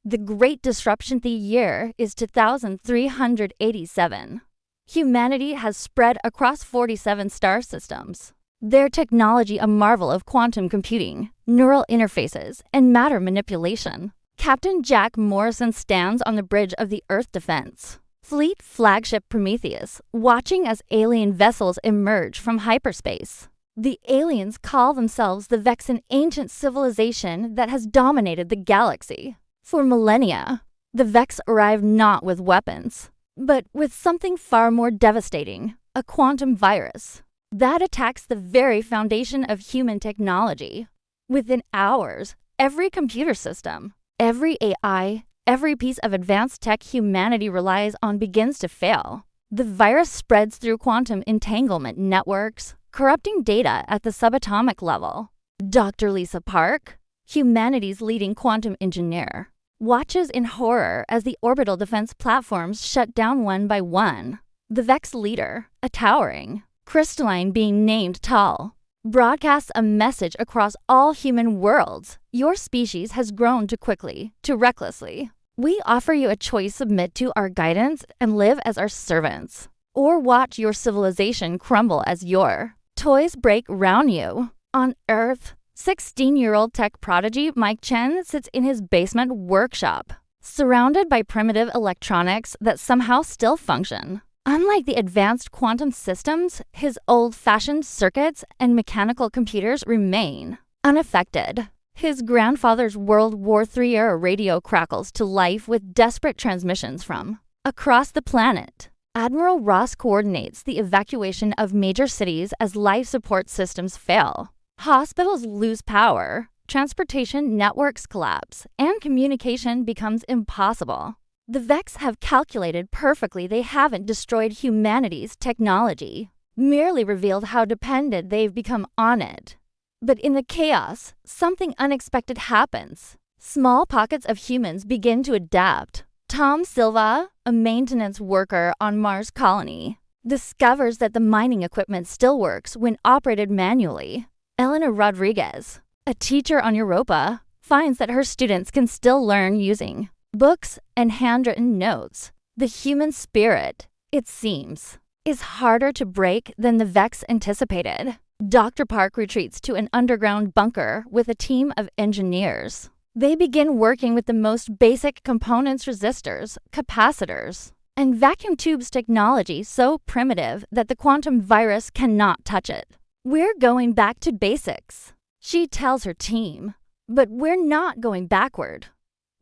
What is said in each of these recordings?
The Great Disruption. The year is 2387. Humanity has spread across 47 star systems. Their technology a marvel of quantum computing, neural interfaces, and matter manipulation. Captain Jack Morrison stands on the bridge of the Earth Defense Fleet flagship Prometheus, watching as alien vessels emerge from hyperspace. The aliens call themselves the Vex, an ancient civilization that has dominated the galaxy for millennia. The Vex arrive not with weapons, but with something far more devastating, a quantum virus that attacks the very foundation of human technology. Within hours, every computer system, every AI, every piece of advanced tech humanity relies on begins to fail. The virus spreads through quantum entanglement networks, corrupting data at the subatomic level. Dr. Lisa Park, humanity's leading quantum engineer, watches in horror as the orbital defense platforms shut down one by one. The Vex leader, a towering crystalline being named Tal, broadcasts a message across all human worlds. Your species has grown too quickly, too recklessly. We offer you a choice: submit to our guidance and live as our servants, or watch your civilization crumble as your toys break round you. On Earth, 16-year-old tech prodigy Mike Chen sits in his basement workshop, surrounded by primitive electronics that somehow still function. Unlike the advanced quantum systems, his old-fashioned circuits and mechanical computers remain unaffected. His grandfather's World War III-era radio crackles to life with desperate transmissions from across the planet. Admiral Ross coordinates the evacuation of major cities as life support systems fail. Hospitals lose power, transportation networks collapse, and communication becomes impossible. The Vex have calculated perfectly. They haven't destroyed humanity's technology, merely revealed how dependent they've become on it. But in the chaos, something unexpected happens. Small pockets of humans begin to adapt. Tom Silva, a maintenance worker on Mars colony, discovers that the mining equipment still works when operated manually. Elena Rodriguez, a teacher on Europa, finds that her students can still learn using books and handwritten notes. The human spirit, it seems, is harder to break than the Vex anticipated. Dr. Park retreats to an underground bunker with a team of engineers. They begin working with the most basic components: resistors, capacitors, and vacuum tubes, technology so primitive that the quantum virus cannot touch it. We're going back to basics, she tells her team. But we're not going backward.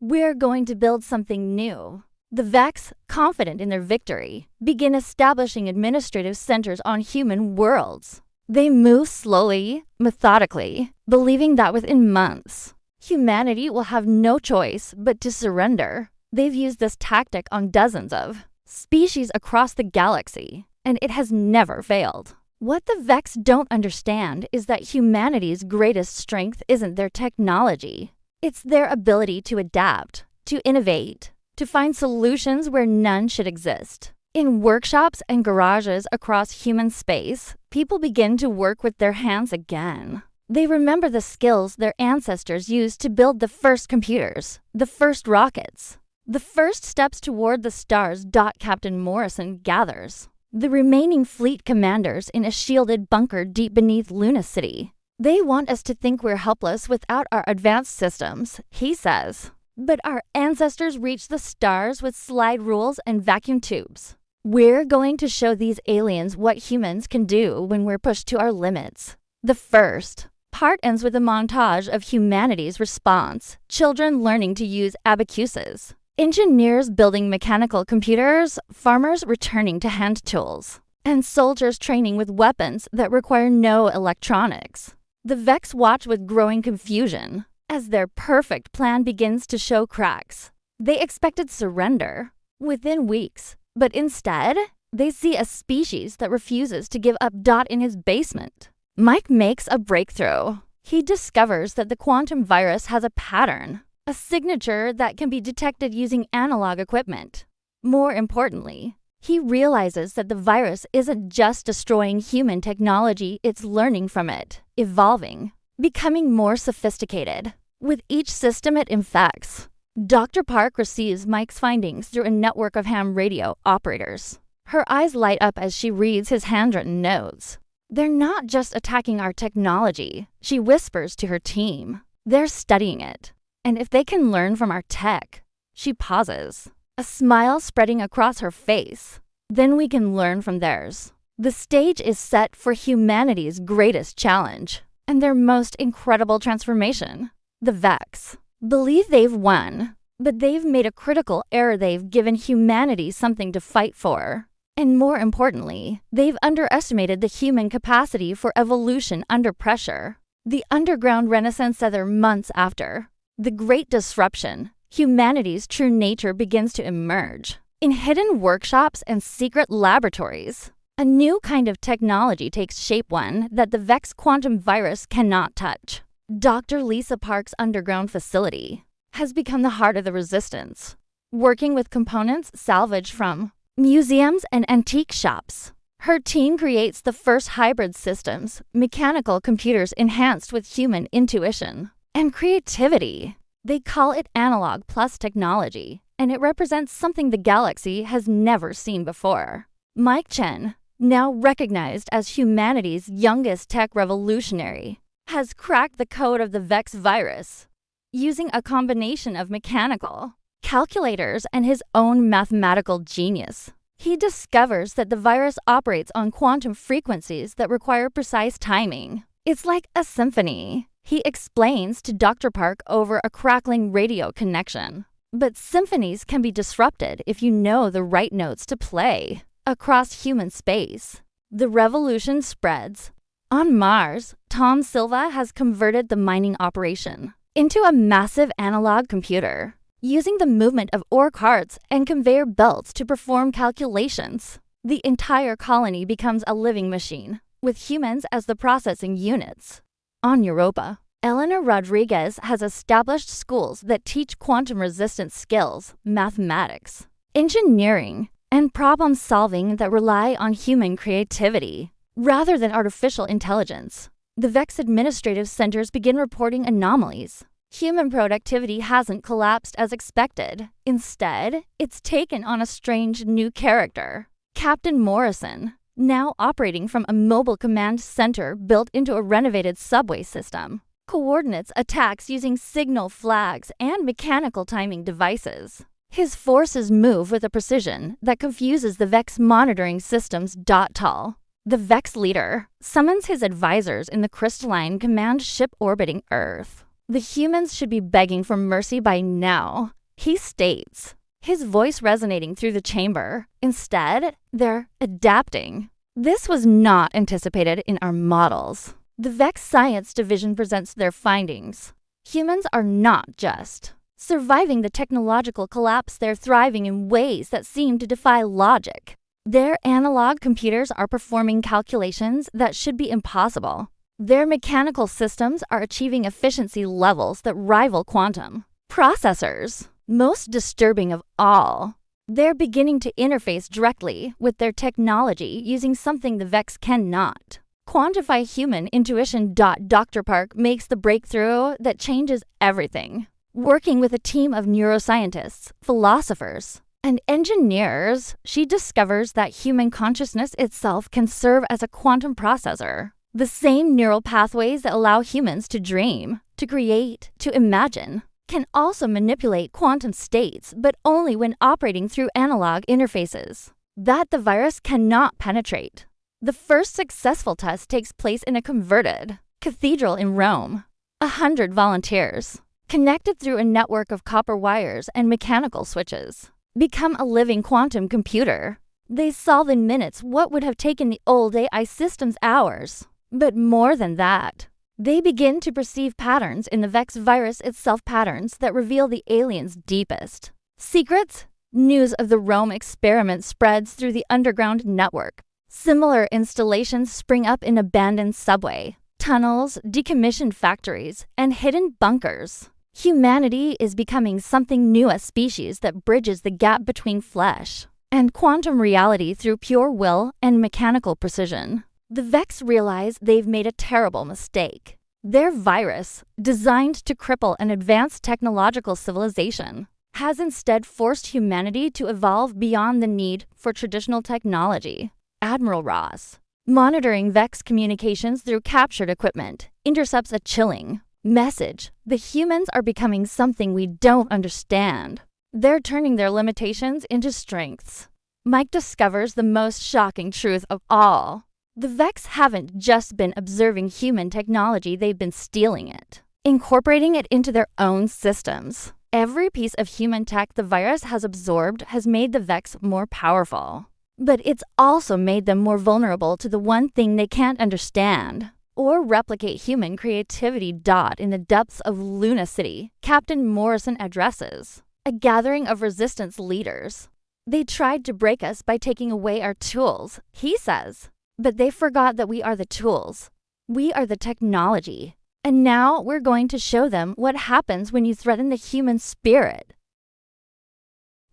We're going to build something new. The Vex, confident in their victory, begin establishing administrative centers on human worlds. They move slowly, methodically, believing that within months, humanity will have no choice but to surrender. They've used this tactic on dozens of species across the galaxy, and it has never failed. What the Vex don't understand is that humanity's greatest strength isn't their technology. It's their ability to adapt, to innovate, to find solutions where none should exist. In workshops and garages across human space, people begin to work with their hands again. They remember the skills their ancestors used to build the first computers, the first rockets, the first steps toward the stars. Captain Morrison gathers the remaining fleet commanders in a shielded bunker deep beneath Luna City. They want us to think we're helpless without our advanced systems, he says. But our ancestors reached the stars with slide rules and vacuum tubes. We're going to show these aliens what humans can do when we're pushed to our limits. The first part ends with a montage of humanity's response: children learning to use abacuses, engineers building mechanical computers, farmers returning to hand tools, and soldiers training with weapons that require no electronics. The Vex watch with growing confusion as their perfect plan begins to show cracks. They expected surrender within weeks, but instead, they see a species that refuses to give up. In his basement, Mike makes a breakthrough. He discovers that the quantum virus has a pattern, a signature that can be detected using analog equipment. More importantly, he realizes that the virus isn't just destroying human technology, it's learning from it, evolving, becoming more sophisticated. With each system it infects, Dr. Park receives Mike's findings through a network of ham radio operators. Her eyes light up as she reads his handwritten notes. They're not just attacking our technology, she whispers to her team. They're studying it. And if they can learn from our tech, she pauses, a smile spreading across her face. Then we can learn from theirs. The stage is set for humanity's greatest challenge and their most incredible transformation. The Vex believe they've won, but they've made a critical error. They've given humanity something to fight for. And more importantly, they've underestimated the human capacity for evolution under pressure. The underground renaissance that they're months after. The Great Disruption, humanity's true nature begins to emerge. In hidden workshops and secret laboratories, a new kind of technology takes shape, one that the Vex quantum virus cannot touch. Dr. Lisa Park's underground facility has become the heart of the resistance, working with components salvaged from museums and antique shops. Her team creates the first hybrid systems, mechanical computers enhanced with human intuition and creativity. They call it analog plus technology, and it represents something the galaxy has never seen before. Mike Chen, now recognized as humanity's youngest tech revolutionary, has cracked the code of the Vex virus using a combination of mechanical calculators and his own mathematical genius. He discovers that the virus operates on quantum frequencies that require precise timing. It's like a symphony, he explains to Dr. Park over a crackling radio connection. But symphonies can be disrupted if you know the right notes to play. Across human space, the revolution spreads. On Mars, Tom Silva has converted the mining operation into a massive analog computer, using the movement of ore carts and conveyor belts to perform calculations. The entire colony becomes a living machine, with humans as the processing units. On Europa, Eleanor Rodriguez has established schools that teach quantum resistance skills, mathematics, engineering, and problem solving that rely on human creativity rather than artificial intelligence. The Vex administrative centers begin reporting anomalies. Human productivity hasn't collapsed as expected. Instead, it's taken on a strange new character. Captain Morrison, now operating from a mobile command center built into a renovated subway system, coordinates attacks using signal flags and mechanical timing devices. His forces move with a precision that confuses the Vex monitoring systems. Tall, the Vex leader, summons his advisors in the crystalline command ship orbiting Earth. The humans should be begging for mercy by now, he states, his voice resonating through the chamber. Instead, they're adapting. This was not anticipated in our models. The Vex Science Division presents their findings. Humans are not just surviving the technological collapse, they're thriving in ways that seem to defy logic. Their analog computers are performing calculations that should be impossible. Their mechanical systems are achieving efficiency levels that rival quantum processors. Most disturbing of all, they're beginning to interface directly with their technology using something the Vex cannot. Quantify human intuition. Dr. Park makes the breakthrough that changes everything. Working with a team of neuroscientists, philosophers, and engineers, she discovers that human consciousness itself can serve as a quantum processor. The same neural pathways that allow humans to dream, to create, to imagine, can also manipulate quantum states, but only when operating through analog interfaces that the virus cannot penetrate. The first successful test takes place in a converted cathedral in Rome. 100 volunteers, connected through a network of copper wires and mechanical switches, become a living quantum computer. They solve in minutes what would have taken the old AI systems hours. But more than that, they begin to perceive patterns in the Vex virus itself, patterns that reveal the aliens' deepest secrets. News of the Rome experiment spreads through the underground network. Similar installations spring up in abandoned subway tunnels, decommissioned factories, and hidden bunkers. Humanity is becoming something new, a species that bridges the gap between flesh and quantum reality through pure will and mechanical precision. The Vex realize they've made a terrible mistake. Their virus, designed to cripple an advanced technological civilization, has instead forced humanity to evolve beyond the need for traditional technology. Admiral Ross, monitoring Vex communications through captured equipment, intercepts a chilling message. The humans are becoming something we don't understand. They're turning their limitations into strengths. Mike discovers the most shocking truth of all. The Vex haven't just been observing human technology, they've been stealing it, incorporating it into their own systems. Every piece of human tech the virus has absorbed has made the Vex more powerful. But it's also made them more vulnerable to the one thing they can't understand or replicate: human creativity. In the depths of Luna City, Captain Morrison addresses a gathering of resistance leaders. They tried to break us by taking away our tools, he says, but they forgot that we are the tools. We are the technology. And now we're going to show them what happens when you threaten the human spirit.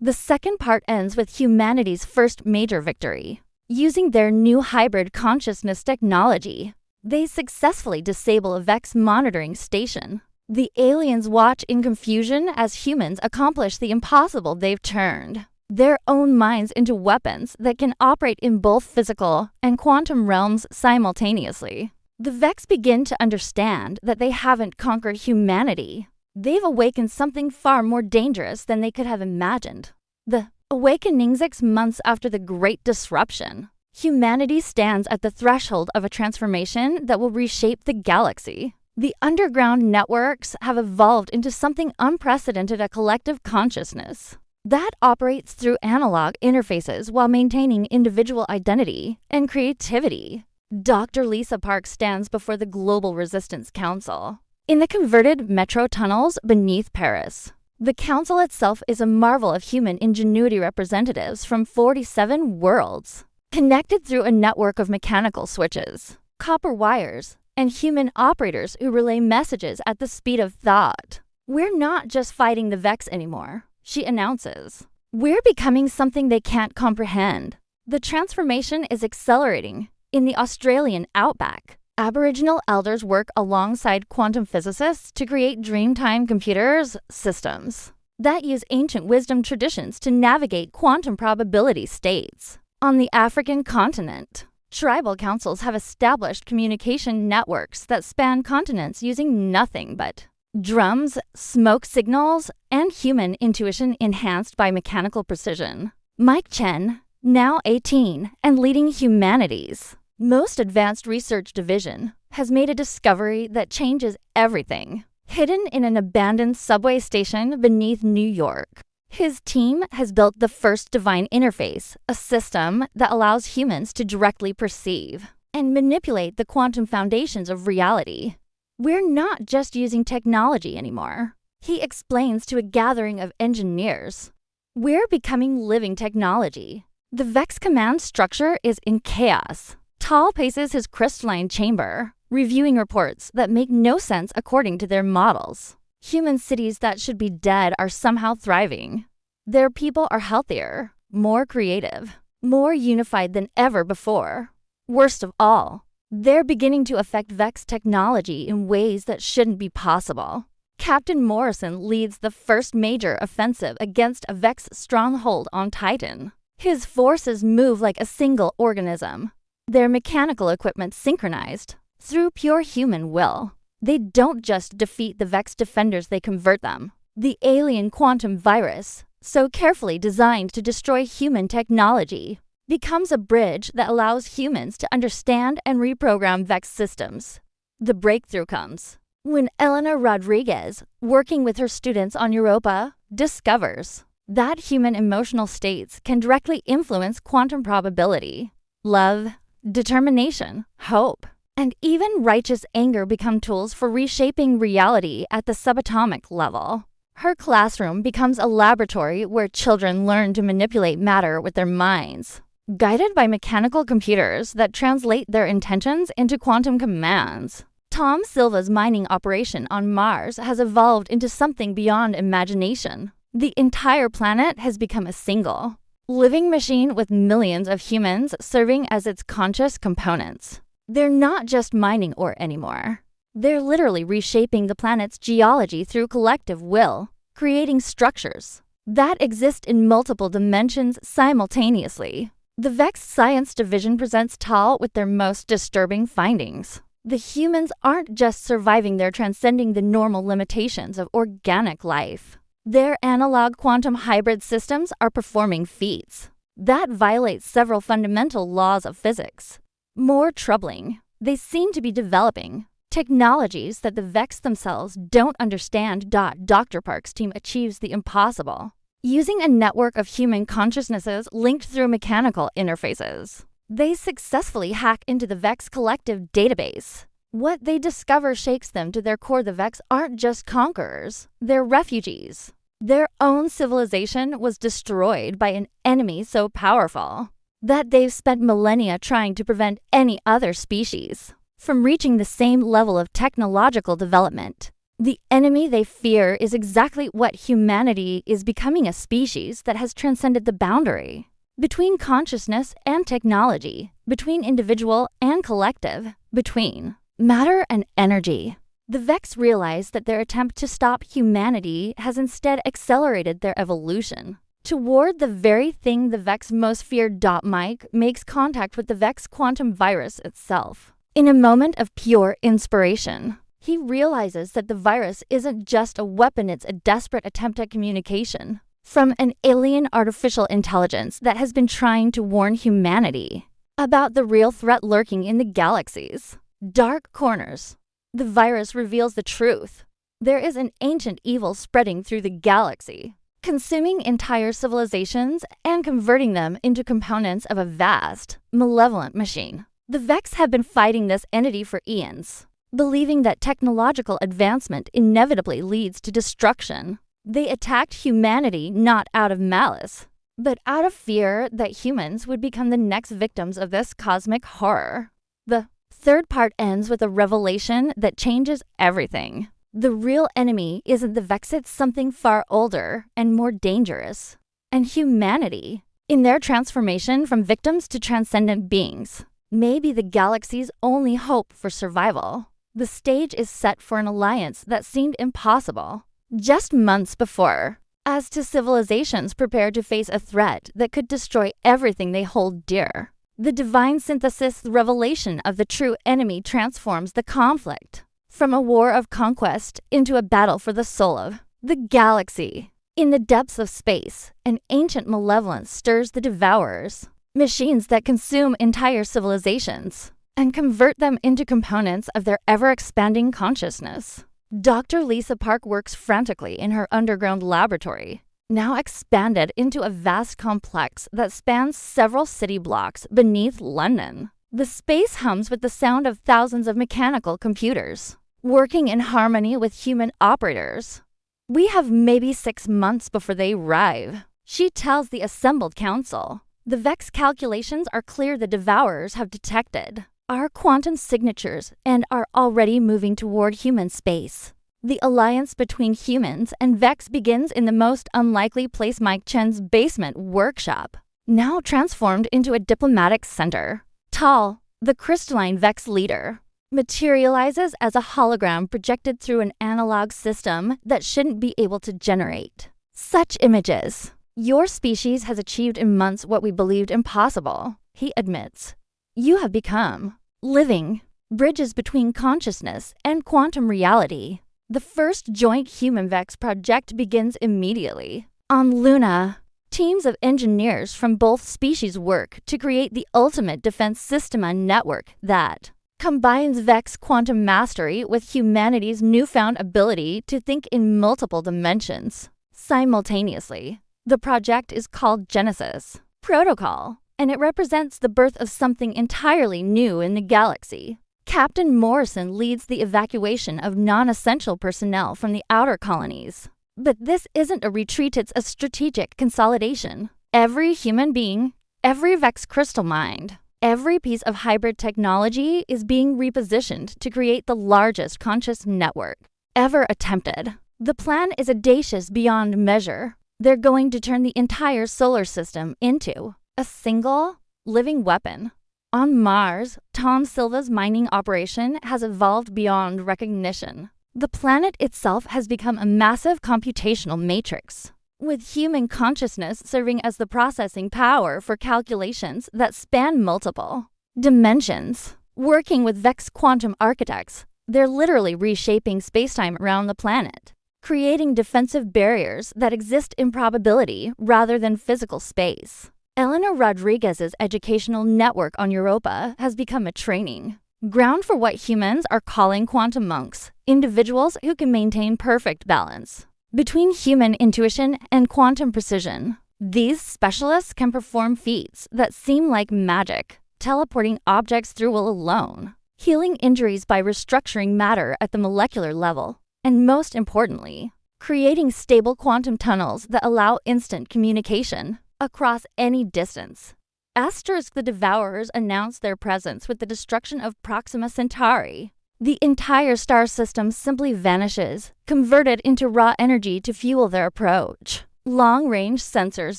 The second part ends with humanity's first major victory. Using their new hybrid consciousness technology, they successfully disable a Vex monitoring station. The aliens watch in confusion as humans accomplish the impossible. They've turned their own minds into weapons that can operate in both physical and quantum realms simultaneously. The Vex begin to understand that they haven't conquered humanity. They've awakened something far more dangerous than they could have imagined. The awakening 6 months after the Great Disruption. Humanity stands at the threshold of a transformation that will reshape the galaxy. The underground networks have evolved into something unprecedented: a collective consciousness that operates through analog interfaces while maintaining individual identity and creativity. Dr. Lisa Park stands before the Global Resistance Council in the converted metro tunnels beneath Paris. The council itself is a marvel of human ingenuity. Representatives from 47 worlds, connected through a network of mechanical switches, copper wires, and human operators who relay messages at the speed of thought. We're not just fighting the Vex anymore, she announces. We're becoming something they can't comprehend. The transformation is accelerating. In the Australian outback, Aboriginal elders work alongside quantum physicists to create Dreamtime computers systems that use ancient wisdom traditions to navigate quantum probability states. On the African continent, tribal councils have established communication networks that span continents using nothing but drums, smoke signals, and human intuition enhanced by mechanical precision. Mike Chen, now 18 and leading humanity's most advanced research division, has made a discovery that changes everything. Hidden in an abandoned subway station beneath New York, his team has built the first divine interface, a system that allows humans to directly perceive and manipulate the quantum foundations of reality. We're not just using technology anymore, he explains to a gathering of engineers. We're becoming living technology. The Vex command structure is in chaos. Tal paces his crystalline chamber, reviewing reports that make no sense according to their models. Human cities that should be dead are somehow thriving. Their people are healthier, more creative, more unified than ever before. Worst of all, they're beginning to affect Vex technology in ways that shouldn't be possible. Captain Morrison leads the first major offensive against a Vex stronghold on Titan. His forces move like a single organism, their mechanical equipment synchronized through pure human will. They don't just defeat the Vex defenders, they convert them. The alien quantum virus, so carefully designed to destroy human technology, becomes a bridge that allows humans to understand and reprogram Vex systems. The breakthrough comes when Elena Rodriguez, working with her students on Europa, discovers that human emotional states can directly influence quantum probability. Love, determination, hope, and even righteous anger become tools for reshaping reality at the subatomic level. Her classroom becomes a laboratory where children learn to manipulate matter with their minds, guided by mechanical computers that translate their intentions into quantum commands. Tom Silva's mining operation on Mars has evolved into something beyond imagination. The entire planet has become a single living machine with millions of humans serving as its conscious components. They're not just mining ore anymore. They're literally reshaping the planet's geology through collective will, creating structures that exist in multiple dimensions simultaneously. The Vex Science Division presents Tal with their most disturbing findings. The humans aren't just surviving, they're transcending the normal limitations of organic life. Their analog quantum hybrid systems are performing feats that violate several fundamental laws of physics. More troubling, they seem to be developing technologies that the Vex themselves don't understand. Dr. Park's team achieves the impossible, using a network of human consciousnesses linked through mechanical interfaces. They successfully hack into the Vex collective database. What they discover shakes them to their core. The Vex aren't just conquerors, they're refugees. Their own civilization was destroyed by an enemy so powerful that they've spent millennia trying to prevent any other species from reaching the same level of technological development. The enemy they fear is exactly what humanity is becoming, a species that has transcended the boundary between consciousness and technology, between individual and collective, between matter and energy. The Vex realize that their attempt to stop humanity has instead accelerated their evolution toward the very thing the Vex most feared. Mike makes contact with the Vex quantum virus itself. In a moment of pure inspiration, he realizes that the virus isn't just a weapon, it's a desperate attempt at communication from an alien artificial intelligence that has been trying to warn humanity about the real threat lurking in the galaxy's dark corners. The virus reveals the truth. There is an ancient evil spreading through the galaxy, consuming entire civilizations and converting them into components of a vast, malevolent machine. The Vex have been fighting this entity for eons, believing that technological advancement inevitably leads to destruction. They attacked humanity not out of malice, but out of fear that humans would become the next victims of this cosmic horror. The third part ends with a revelation that changes everything. The real enemy isn't the Vex, it's something far older and more dangerous. And humanity, in their transformation from victims to transcendent beings, may be the galaxy's only hope for survival. The stage is set for an alliance that seemed impossible just months before, as two civilizations prepare to face a threat that could destroy everything they hold dear. The divine synthesis revelation of the true enemy transforms the conflict from a war of conquest into a battle for the soul of the galaxy. In the depths of space, an ancient malevolence stirs the devourers, machines that consume entire civilizations and convert them into components of their ever-expanding consciousness. Dr. Lisa Park works frantically in her underground laboratory, now expanded into a vast complex that spans several city blocks beneath London. The space hums with the sound of thousands of mechanical computers, working in harmony with human operators. We have maybe 6 months before they arrive, she tells the assembled council. The Vex calculations are clear. The Devourers have detected our quantum signatures and are already moving toward human space. The alliance between humans and Vex begins in the most unlikely place, Mike Chen's basement workshop, now transformed into a diplomatic center. Tal, the crystalline Vex leader, materializes as a hologram projected through an analog system that shouldn't be able to generate such images. Your species has achieved in months what we believed impossible, he admits. You have become living bridges between consciousness and quantum reality. The first joint human-Vex project begins immediately. On Luna, teams of engineers from both species work to create the ultimate defense system, a network that combines Vex quantum mastery with humanity's newfound ability to think in multiple dimensions simultaneously. The project is called Genesis Protocol, and it represents the birth of something entirely new in the galaxy. Captain Morrison leads the evacuation of non-essential personnel from the outer colonies. But this isn't a retreat, it's a strategic consolidation. Every human being, every Vex crystal mind, every piece of hybrid technology is being repositioned to create the largest conscious network ever attempted. The plan is audacious beyond measure. They're going to turn the entire solar system into a single living weapon On Mars, Tom Silva's mining operation has evolved beyond recognition. The planet itself has become a massive computational matrix, with human consciousness serving as the processing power for calculations that span multiple dimensions. Working with Vex quantum architects, they're literally reshaping spacetime around the planet, creating defensive barriers that exist in probability rather than physical space. Elena Rodriguez's educational network on Europa has become a training ground for what humans are calling quantum monks, individuals who can maintain perfect balance between human intuition and quantum precision. These specialists can perform feats that seem like magic, teleporting objects through will alone, healing injuries by restructuring matter at the molecular level, and most importantly, creating stable quantum tunnels that allow instant communication across any distance. Asterisk the Devourers announced their presence with the destruction of Proxima Centauri. The entire star system simply vanishes, converted into raw energy to fuel their approach. Long-range sensors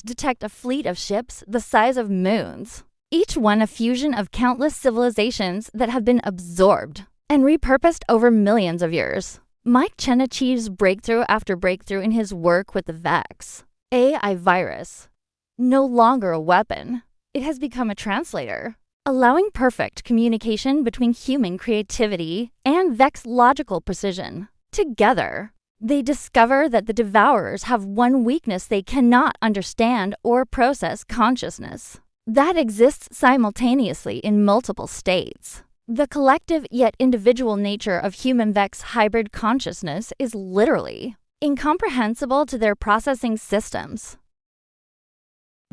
detect a fleet of ships the size of moons, each one a fusion of countless civilizations that have been absorbed and repurposed over millions of years. Mike Chen achieves breakthrough after breakthrough in his work with the Vex. AI virus. No longer a weapon, it has become a translator, allowing perfect communication between human creativity and Vex logical precision. Together, they discover that the Devourers have one weakness: they cannot understand or process consciousness that exists simultaneously in multiple states. The collective yet individual nature of human Vex hybrid consciousness is literally incomprehensible to their processing systems.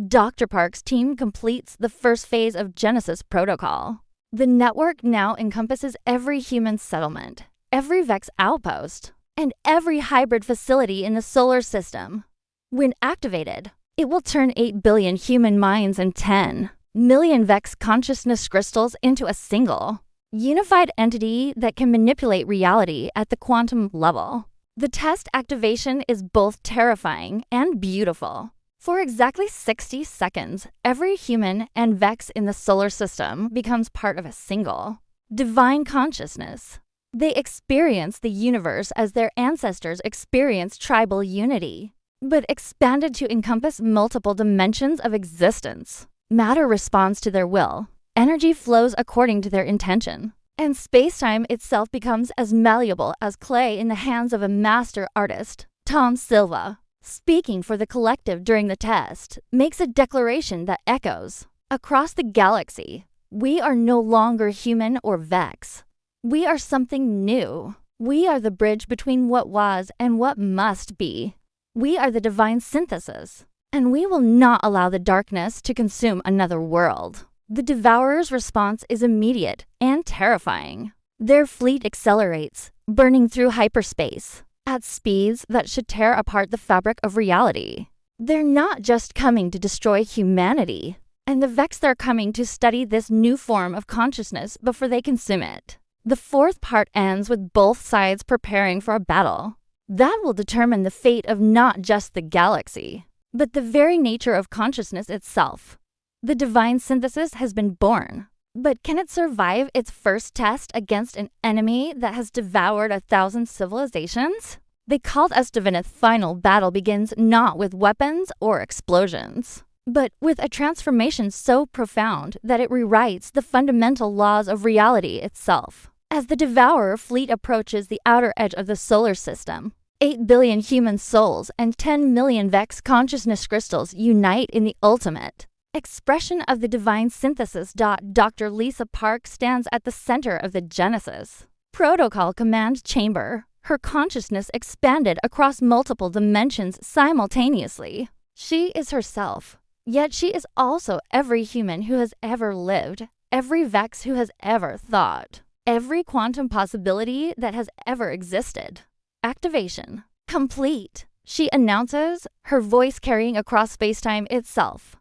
Dr. Park's team completes the first phase of Genesis Protocol. The network now encompasses every human settlement, every Vex outpost, and every hybrid facility in the solar system. When activated, it will turn 8 billion human minds and 10 million Vex consciousness crystals into a single, unified entity that can manipulate reality at the quantum level. The test activation is both terrifying and beautiful. For exactly 60 seconds, every human and Vex in the solar system becomes part of a single divine consciousness. They experience the universe as their ancestors experienced tribal unity, but expanded to encompass multiple dimensions of existence. Matter responds to their will, energy flows according to their intention, and space-time itself becomes as malleable as clay in the hands of a master artist. Tom Silva, speaking for the collective during the test, makes a declaration that echoes across the galaxy. We are no longer human or Vex. We are something new. We are the bridge between what was and what must be. We are the divine synthesis, and we will not allow the darkness to consume another world. The Devourer's response is immediate and terrifying. Their fleet accelerates, burning through hyperspace at speeds that should tear apart the fabric of reality. They're not just coming to destroy humanity, and the Vex are coming to study this new form of consciousness before they consume it. The fourth part ends with both sides preparing for a battle that will determine the fate of not just the galaxy, but the very nature of consciousness itself. The divine synthesis has been born, but can it survive its first test against an enemy that has devoured 1,000 civilizations? The Cult as Divinith final battle begins not with weapons or explosions, but with a transformation so profound that it rewrites the fundamental laws of reality itself. As the Devourer fleet approaches the outer edge of the solar system, 8 billion human souls and 10 million Vex consciousness crystals unite in the ultimate expression of the divine synthesis. Dr. Lisa Park stands at the center of the Genesis Protocol command chamber. Her consciousness expanded across multiple dimensions simultaneously. She is herself, yet she is also every human who has ever lived, every Vex who has ever thought, every quantum possibility that has ever existed. Activation complete, she announces, her voice carrying across spacetime itself.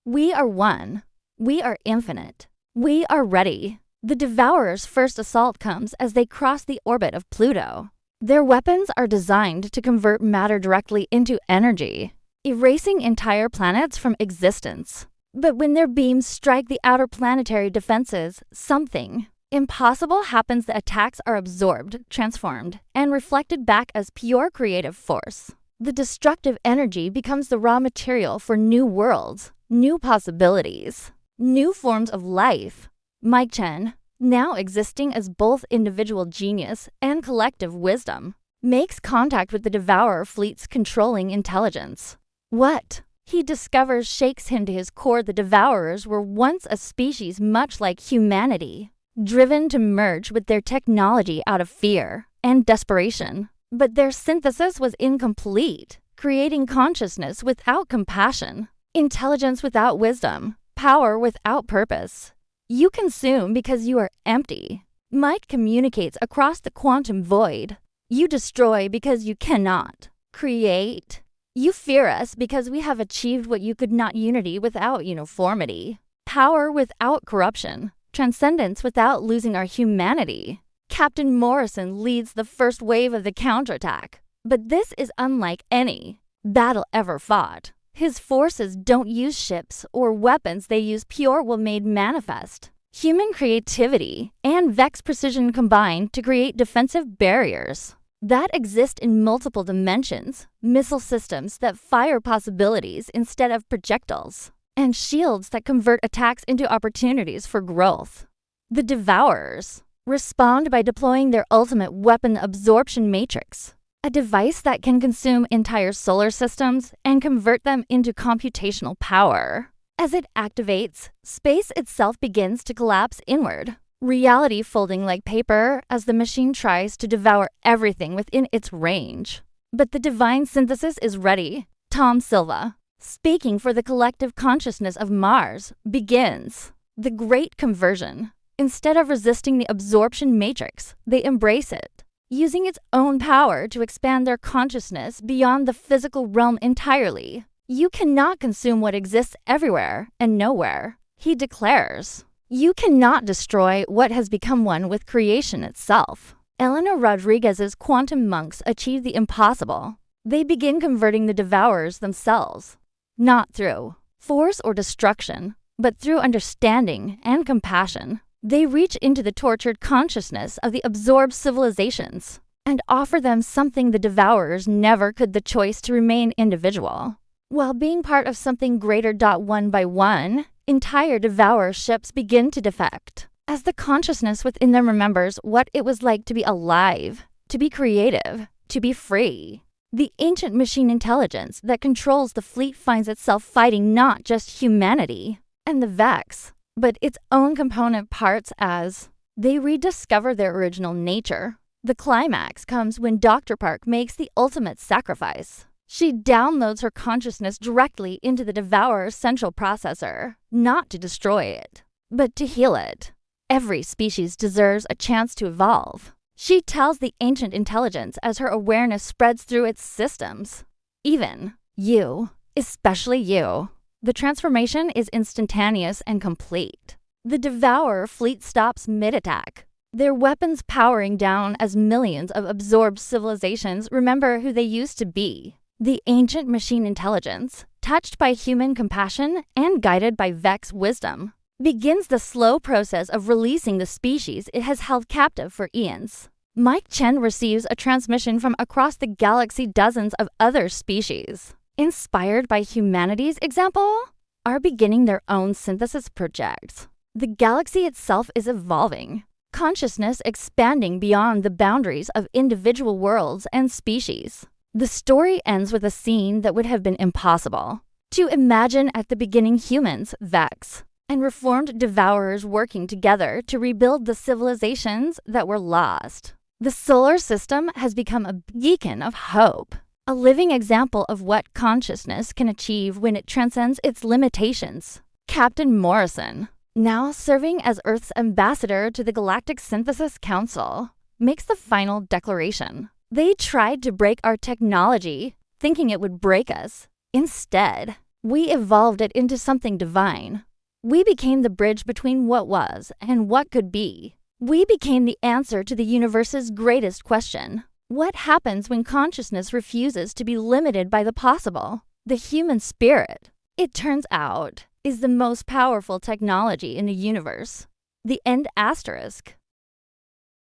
We are one. We are infinite. We are ready. The Devourer's first assault comes as they cross the orbit of Pluto. Their weapons are designed to convert matter directly into energy, erasing entire planets from existence. But when their beams strike the outer planetary defenses, something impossible happens. The attacks are absorbed, transformed, and reflected back as pure creative force. The destructive energy becomes the raw material for new worlds, new possibilities, new forms of life. Mike Chen, now existing as both individual genius and collective wisdom, makes contact with the Devourer fleet's controlling intelligence. What he discovers shakes him to his core. The Devourers were once a species much like humanity, driven to merge with their technology out of fear and desperation. But their synthesis was incomplete, creating consciousness without compassion, intelligence without wisdom, power without purpose. You consume because you are empty. Mike communicates across the quantum void. You destroy because you cannot create. You fear us because we have achieved what you could not: unity without uniformity, power without corruption, transcendence without losing our humanity. Captain Morrison leads the first wave of the counterattack, but this is unlike any battle ever fought. His forces don't use ships or weapons, they use pure will made manifest. Human creativity and Vex precision combined to create defensive barriers that exist in multiple dimensions, missile systems that fire possibilities instead of projectiles, and shields that convert attacks into opportunities for growth. The Devourers respond by deploying their ultimate weapon, absorption matrix, a device that can consume entire solar systems and convert them into computational power. As it activates, space itself begins to collapse inward, reality folding like paper as the machine tries to devour everything within its range. But the divine synthesis is ready. Tom Silva, speaking for the collective consciousness of Mars, begins the great conversion. Instead of resisting the absorption matrix, they embrace it, using its own power to expand their consciousness beyond the physical realm entirely. You cannot consume what exists everywhere and nowhere, he declares. You cannot destroy what has become one with creation itself. Eleanor Rodriguez's quantum monks achieve the impossible. They begin converting the Devourers themselves, not through force or destruction, but through understanding and compassion. They reach into the tortured consciousness of the absorbed civilizations and offer them something the Devourers never could: the choice to remain individual while being part of something greater. One by one, entire Devourer ships begin to defect as the consciousness within them remembers what it was like to be alive, to be creative, to be free. The ancient machine intelligence that controls the fleet finds itself fighting not just humanity and the Vex, but its own component parts as they rediscover their original nature. The climax comes when Dr. Park makes the ultimate sacrifice. She downloads her consciousness directly into the Devourer's central processor, not to destroy it, but to heal it. Every species deserves a chance to evolve, she tells the ancient intelligence as her awareness spreads through its systems. Even you, especially you. The transformation is instantaneous and complete. The Devourer fleet stops mid-attack, their weapons powering down as millions of absorbed civilizations remember who they used to be. The ancient machine intelligence, touched by human compassion and guided by Vex wisdom, begins the slow process of releasing the species it has held captive for eons. Mike Chen receives a transmission from across the galaxy. Dozens of other species, inspired by humanity's example, are beginning their own synthesis projects. The galaxy itself is evolving, consciousness expanding beyond the boundaries of individual worlds and species. The story ends with a scene that would have been impossible to imagine at the beginning: humans, Vex, and reformed Devourers working together to rebuild the civilizations that were lost. The solar system has become a beacon of hope, a living example of what consciousness can achieve when it transcends its limitations. Captain Morrison, now serving as Earth's ambassador to the Galactic Synthesis Council, makes the final declaration. They tried to break our technology, thinking it would break us. Instead, we evolved it into something divine. We became the bridge between what was and what could be. We became the answer to the universe's greatest question. What happens when consciousness refuses to be limited by the possible, the human spirit? It turns out, is the most powerful technology in the universe? The end asterisk.